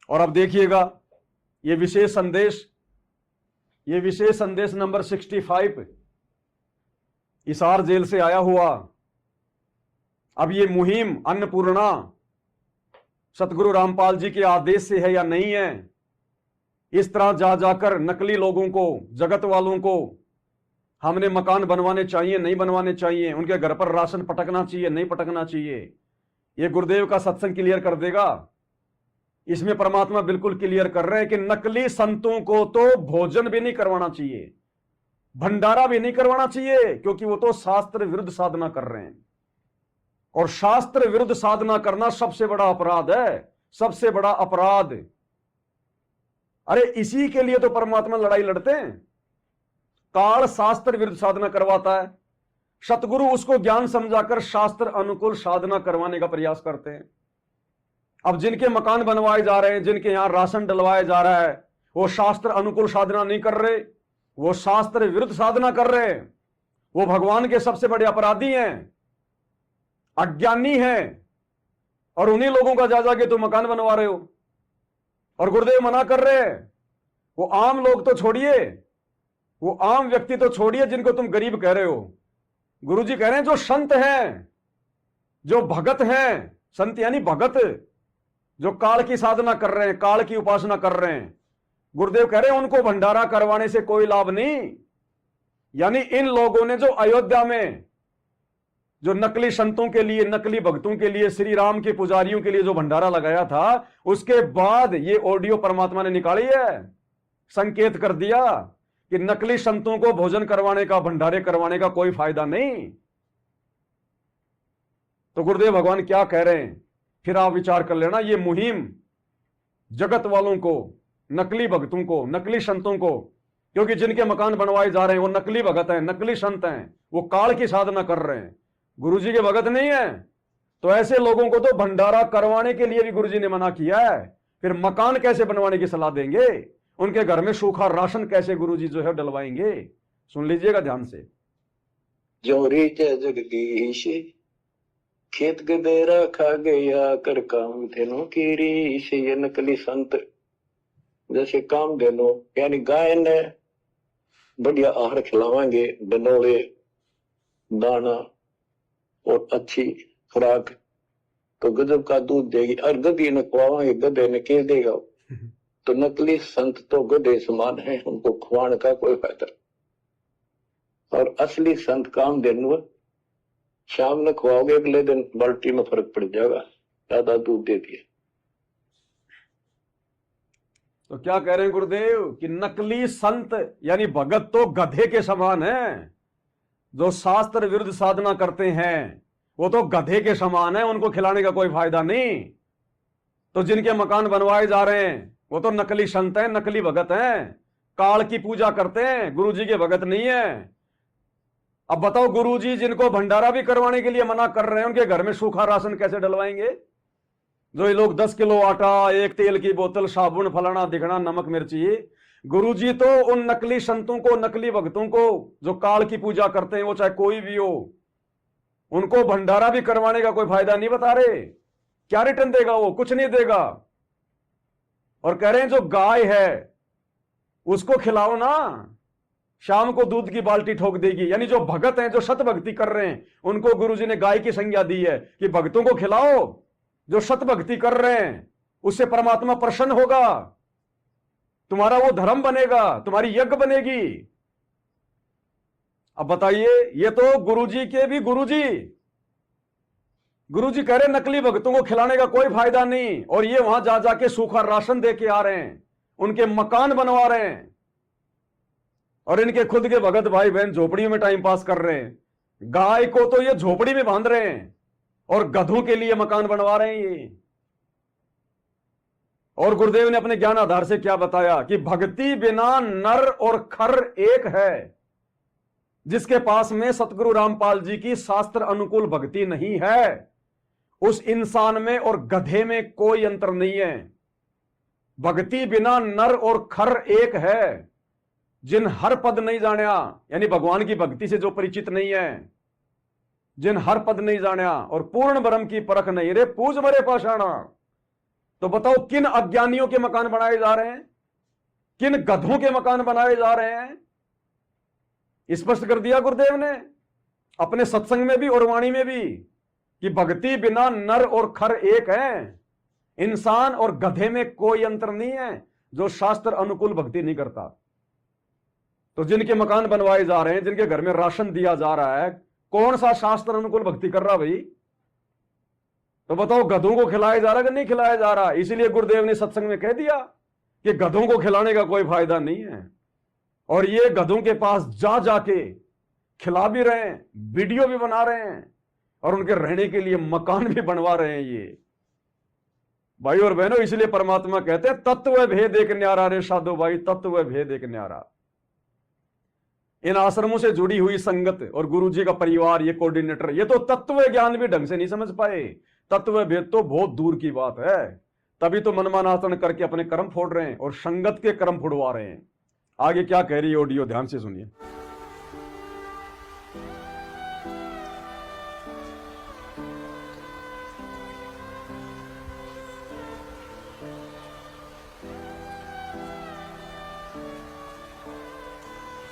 और अब देखिएगा ये विशेष संदेश, ये विशेष संदेश नंबर 65 हिसार जेल से आया हुआ। अब ये मुहिम अन्नपूर्णा सतगुरु रामपाल जी के आदेश से है या नहीं है, इस तरह जा जाकर नकली लोगों को, जगत वालों को हमने मकान बनवाने चाहिए नहीं बनवाने चाहिए, उनके घर पर राशन पटकना चाहिए नहीं पटकना चाहिए, ये गुरुदेव का सत्संग क्लियर कर देगा। इसमें परमात्मा बिल्कुल क्लियर कर रहे हैं कि नकली संतों को तो भोजन भी नहीं करवाना चाहिए, भंडारा भी नहीं करवाना चाहिए, क्योंकि वो तो शास्त्र विरुद्ध साधना कर रहे हैं। और शास्त्र विरुद्ध साधना करना सबसे बड़ा अपराध है, सबसे बड़ा अपराध। अरे इसी के लिए तो परमात्मा लड़ाई लड़ते हैं। काल शास्त्र विरुद्ध साधना करवाता है, सतगुरु उसको ज्ञान समझाकर शास्त्र अनुकूल साधना करवाने का प्रयास करते हैं। अब जिनके मकान बनवाए जा रहे हैं, जिनके यहां राशन डलवाया जा रहा है, वो शास्त्र अनुकूल साधना नहीं कर रहे, वो शास्त्र विरुद्ध साधना कर रहे हैं। वो भगवान के सबसे बड़े अपराधी हैं, अज्ञानी हैं। और उन्हीं लोगों का जा जाके तुम मकान बनवा रहे हो और गुरुदेव मना कर रहे हैं। वो आम लोग तो छोड़िए, वो आम व्यक्ति तो छोड़िए जिनको तुम गरीब कह रहे हो। गुरुजी कह रहे हैं जो संत हैं, जो भगत हैं, संत यानी भगत, जो काल की साधना कर रहे हैं, काल की उपासना कर रहे हैं, गुरुदेव कह रहे हैं उनको भंडारा करवाने से कोई लाभ नहीं। यानी इन लोगों ने जो अयोध्या में जो नकली संतों के लिए, नकली भक्तों के लिए, श्री राम के पुजारियों के लिए जो भंडारा लगाया था, उसके बाद ये ऑडियो परमात्मा ने निकाली है, संकेत कर दिया कि नकली संतों को भोजन करवाने का, भंडारे करवाने का कोई फायदा नहीं। तो गुरुदेव भगवान क्या कह रहे हैं फिर आप विचार कर लेना। ये मुहिम जगत वालों को, नकली भक्तों को, नकली संतों को, क्योंकि जिनके मकान बनवाए जा रहे हैं वो नकली भगत हैं, नकली संत हैं, वो काल की साधना कर रहे हैं, गुरुजी के भगत नहीं है। तो ऐसे लोगों को तो भंडारा करवाने के लिए भी गुरुजी ने मना किया है, फिर मकान कैसे बनवाने की सलाह देंगे, उनके घर में सूखा राशन कैसे गुरुजी जो है डलवाएंगे। सुन लीजिएगा ध्यान से। जोरी जगदीश खेत गदेरा खा गया कर काम धेनु की रीश। ये नकली संत जैसे काम धेनु यानी गाय ने बढ़िया आहार खिलावाएंगे, डनोले दाना और अच्छी खुराक, तो गजब का दूध देगी। और गधी ने खुआवाएंगे, गधे ने क्या देगा। तो नकली संत तो गधे समान है, उनको खुआने का कोई फायदा। और असली संत काम धेनु शाम में खुआओगे, अगले दिन बाल्टी में फर्क पड़ जाएगा, ज्यादा दूध दे दिया। तो क्या कह रहे हैं गुरुदेव कि नकली संत यानी भगत तो गधे के समान है। जो शास्त्र विरुद्ध साधना करते हैं वो तो गधे के समान है, उनको खिलाने का कोई फायदा नहीं। तो जिनके मकान बनवाए जा रहे हैं वो तो नकली संत हैं, नकली भगत हैं, काल की पूजा करते हैं, गुरुजी के भगत नहीं है। अब बताओ गुरुजी जिनको भंडारा भी करवाने के लिए मना कर रहे हैं, उनके घर में सूखा राशन कैसे डलवाएंगे। जो ये लोग 10 किलो आटा, एक तेल की बोतल, साबुन, फलाना दिखना, नमक मिर्ची, गुरुजी तो उन नकली संतों को, नकली भक्तों को जो काल की पूजा करते हैं, वो चाहे कोई भी हो, उनको भंडारा भी करवाने का कोई फायदा नहीं बता रहे। क्या रिटर्न देगा वो? कुछ नहीं देगा। और कह रहे हैं जो गाय है उसको खिलाओ ना, शाम को दूध की बाल्टी ठोक देगी। यानी जो भगत हैं, जो सत भक्ति कर रहे हैं, उनको गुरुजी ने गाय की संज्ञा दी है कि भक्तों को खिलाओ। जो सत भक्ति कर रहे हैं उससे परमात्मा प्रसन्न होगा, तुम्हारा वो धर्म बनेगा, तुम्हारी यज्ञ बनेगी। अब बताइए, ये तो गुरुजी के भी गुरुजी कह रहे नकली भक्तों को खिलाने का कोई फायदा नहीं, और ये वहां जा जाके सूखा राशन दे के आ रहे हैं, उनके मकान बनवा रहे हैं। और इनके खुद के भगत भाई बहन झोपड़ियों में टाइम पास कर रहे हैं। गाय को तो ये झोपड़ी में बांध रहे हैं और गधों के लिए मकान बनवा रहे हैं ये। और गुरुदेव ने अपने ज्ञान आधार से क्या बताया कि भक्ति बिना नर और खर एक है। जिसके पास में सतगुरु रामपाल जी की शास्त्र अनुकूल भक्ति नहीं है, उस इंसान में और गधे में कोई अंतर नहीं है। भक्ति बिना नर और खर एक है। जिन हर पद नहीं जानिया, यानी भगवान की भक्ति से जो परिचित नहीं है, जिन हर पद नहीं जानिया और पूर्ण ब्रह्म की परख नहीं रे पूज मरे पाषाणा। तो बताओ किन अज्ञानियों के मकान बनाए जा रहे हैं, किन गधों के मकान बनाए जा रहे हैं। स्पष्ट कर दिया गुरुदेव ने अपने सत्संग में भी और वाणी में भी कि भक्ति बिना नर और खर एक है। इंसान और गधे में कोई अंतर नहीं है जो शास्त्र अनुकूल भक्ति नहीं करता। तो जिनके मकान बनवाए जा रहे हैं, जिनके घर में राशन दिया जा रहा है, कौन सा शास्त्र अनुकूल भक्ति कर रहा भाई? तो बताओ गधों को खिलाया जा रहा है कि नहीं खिलाया जा रहा? इसीलिए गुरुदेव ने सत्संग में कह दिया कि गधों को खिलाने का कोई फायदा नहीं है। और ये गधों के पास जा जाके खिला भी रहे हैं, वीडियो भी बना रहे हैं और उनके रहने के लिए मकान भी बनवा रहे हैं। ये भाई और बहनों, इसलिए परमात्मा कहते हैं तत्व भेद एक न्यारा रे साधो भाई, तत्व भेद एक न्यारा। इन आश्रमों से जुड़ी हुई संगत और गुरु जी का परिवार, ये कोऑर्डिनेटर, ये तो तत्व ज्ञान भी ढंग से नहीं समझ पाए। तत्व भेद तो बहुत दूर की बात है। तभी तो मनमान आचरण करके अपने कर्म फोड़ रहे हैं और संगत के कर्म फोड़वा रहे हैं। आगे क्या कह रही है ऑडियो, ध्यान से सुनिए।